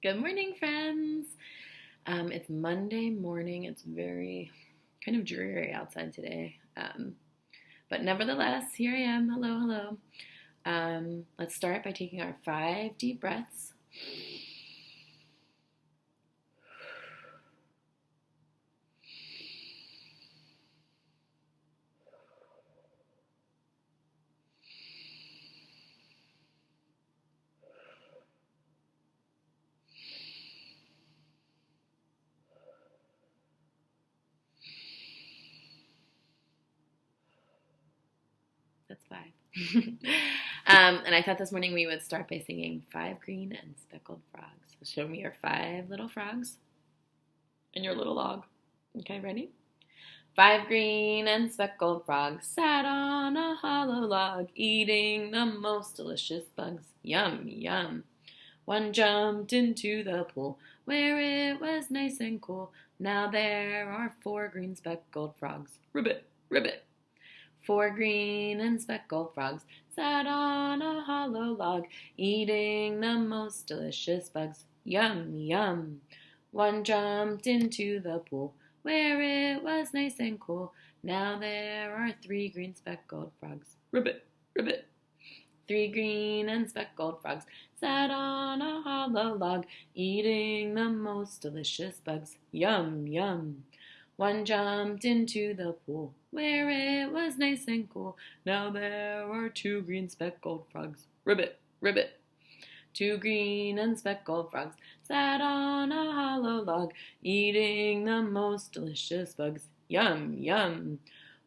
Good morning, friends. It's Monday morning. It's very kind of dreary outside today. But nevertheless, here I am. Hello, hello. Let's start by taking our 5 deep breaths. That's 5. And I thought this morning we would start by singing 5 green and speckled frogs. So show me your 5 little frogs and your little log. Okay, ready? 5 green and speckled frogs sat on a hollow log, eating the most delicious bugs. Yum, yum. One jumped into the pool where it was nice and cool. Now there are 4 green speckled frogs. Ribbit, ribbit. 4 green and speckled frogs sat on a hollow log, eating the most delicious bugs. Yum, yum. One jumped into the pool where it was nice and cool. Now there are 3 green speckled frogs. Ribbit, ribbit. 3 green and speckled frogs sat on a hollow log, eating the most delicious bugs. Yum, yum. One jumped into the pool where it was nice and cool. Now there are 2 green speckled frogs. Ribbit, ribbit. 2 green and speckled frogs sat on a hollow log, eating the most delicious bugs. Yum, yum.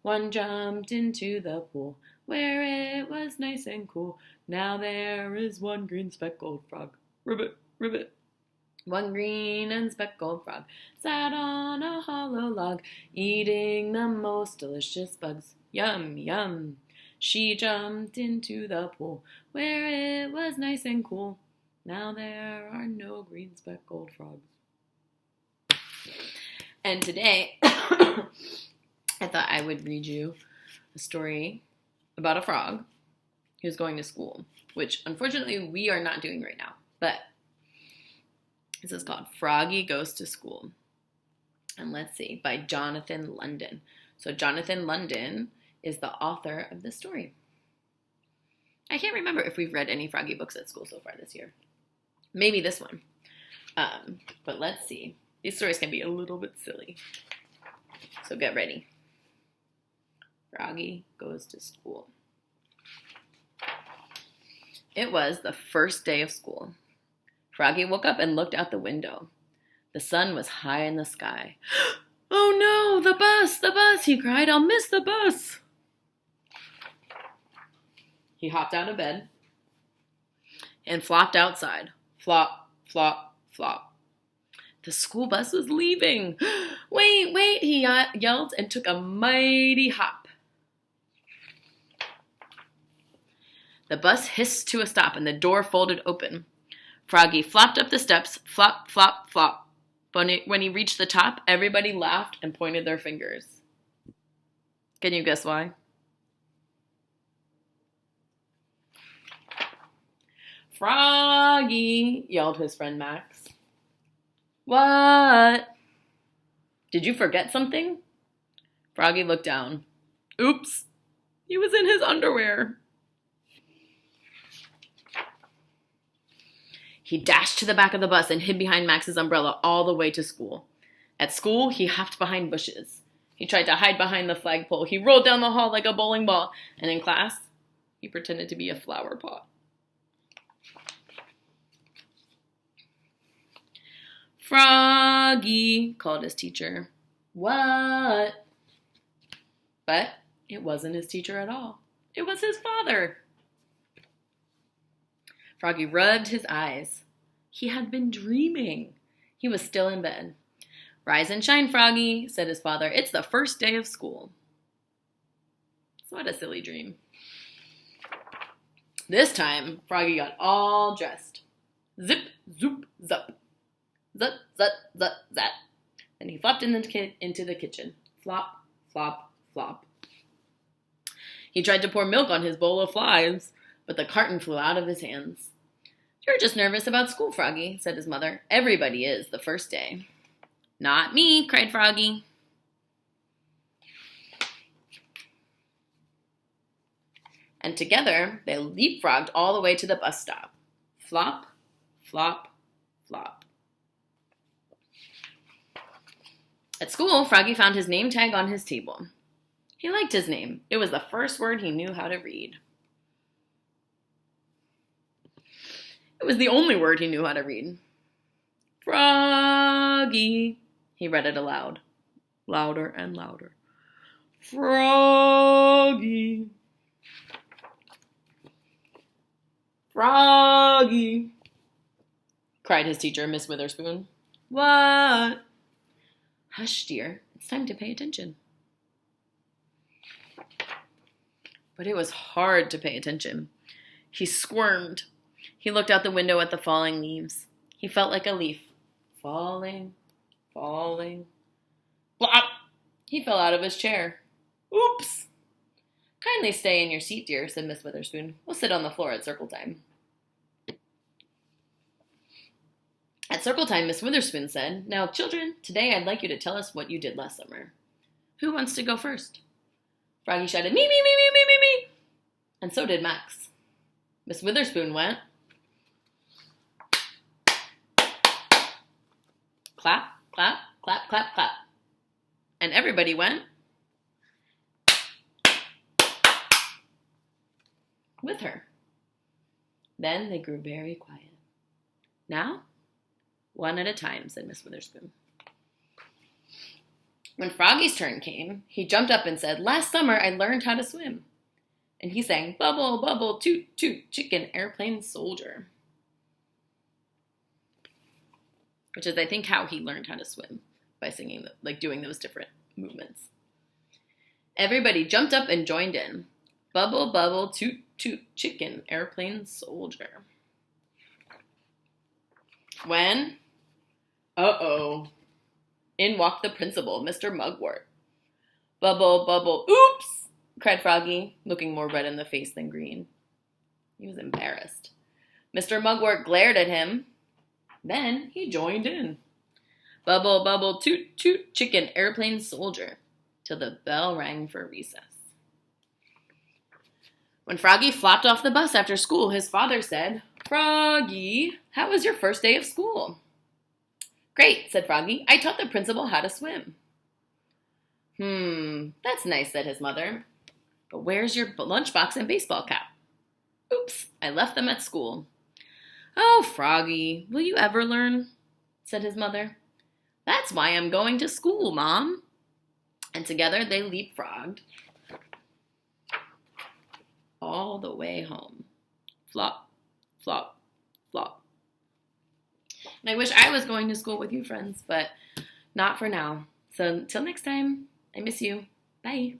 One jumped into the pool where it was nice and cool. Now there is 1 green speckled frog. Ribbit, ribbit. 1 green and speckled frog sat on a hollow log, eating the most delicious bugs. Yum, yum. She jumped into the pool where it was nice and cool. Now there are no green speckled frogs. And today, I thought I would read you a story about a frog who's going to school, which unfortunately we are not doing right now, but this is called Froggy Goes to School. And let's see, by Jonathan London. So Jonathan London is the author of this story. I can't remember if we've read any Froggy books at school so far this year. Maybe this one. But let's see. These stories can be a little bit silly. So get ready. Froggy Goes to School. It was the first day of school. Froggy woke up and looked out the window. The sun was high in the sky. Oh no, the bus, he cried. I'll miss the bus. He hopped out of bed and flopped outside. Flop, flop, flop. The school bus was leaving. Wait, he yelled and took a mighty hop. The bus hissed to a stop and the door folded open. Froggy flopped up the steps, flop, flop, flop. But when he reached the top, everybody laughed and pointed their fingers. Can you guess why? Froggy, yelled his friend Max. What? Did you forget something? Froggy looked down. Oops, he was in his underwear. He dashed to the back of the bus and hid behind Max's umbrella all the way to school. At school, he hopped behind bushes. He tried to hide behind the flagpole. He rolled down the hall like a bowling ball. And in class, he pretended to be a flower pot. Froggy, called his teacher. What? But it wasn't his teacher at all. It was his father. Froggy rubbed his eyes. He had been dreaming. He was still in bed. Rise and shine, Froggy, said his father. It's the first day of school. What a silly dream. This time, Froggy got all dressed. Zip, zoop, zup. Zut, zut, zut, zat. Then he flopped into the kitchen. Flop, flop, flop. He tried to pour milk on his bowl of flies, but the carton flew out of his hands. You're just nervous about school, Froggy, said his mother. Everybody is the first day. Not me, cried Froggy. And together they leapfrogged all the way to the bus stop. Flop, flop, flop. At school, Froggy found his name tag on his table. He liked his name. It was the first word he knew how to read. It was the only word he knew how to read. Froggy, he read it aloud, louder and louder. Froggy. Froggy, cried his teacher, Miss Witherspoon. What? Hush, dear. It's time to pay attention. But it was hard to pay attention. He squirmed. He looked out the window at the falling leaves. He felt like a leaf. Falling, falling. Blop! He fell out of his chair. Oops! Kindly stay in your seat, dear, said Miss Witherspoon. We'll sit on the floor at circle time. At circle time, Miss Witherspoon said, Now, children, today I'd like you to tell us what you did last summer. Who wants to go first? Froggy shouted, Me, me, me, me, me, me, me. And so did Max. Miss Witherspoon went, Clap, clap, clap, clap, clap. And everybody went with her. Then they grew very quiet. Now, one at a time, said Miss Witherspoon. When Froggy's turn came, he jumped up and said, Last summer I learned how to swim. And he sang, Bubble, bubble, toot, toot, chicken, airplane, soldier. Which is, I think, how he learned how to swim, by singing, like doing those different movements. Everybody jumped up and joined in. Bubble, bubble, toot, toot, chicken, airplane, soldier. When, in walked the principal, Mr. Mugwort. Bubble, bubble, oops, cried Froggy, looking more red in the face than green. He was embarrassed. Mr. Mugwort glared at him. Then he joined in. Bubble, bubble, toot, toot, chicken, airplane, soldier, till the bell rang for recess. When Froggy flopped off the bus after school, his father said, Froggy, how was your first day of school? Great, said Froggy. I taught the principal how to swim. That's nice, said his mother. But where's your lunchbox and baseball cap? Oops, I left them at school. Oh, Froggy, will you ever learn? Said his mother. That's why I'm going to school, Mom. And together they leapfrogged all the way home. Flop, flop, flop. And I wish I was going to school with you, friends, but not for now. So until next time, I miss you. Bye.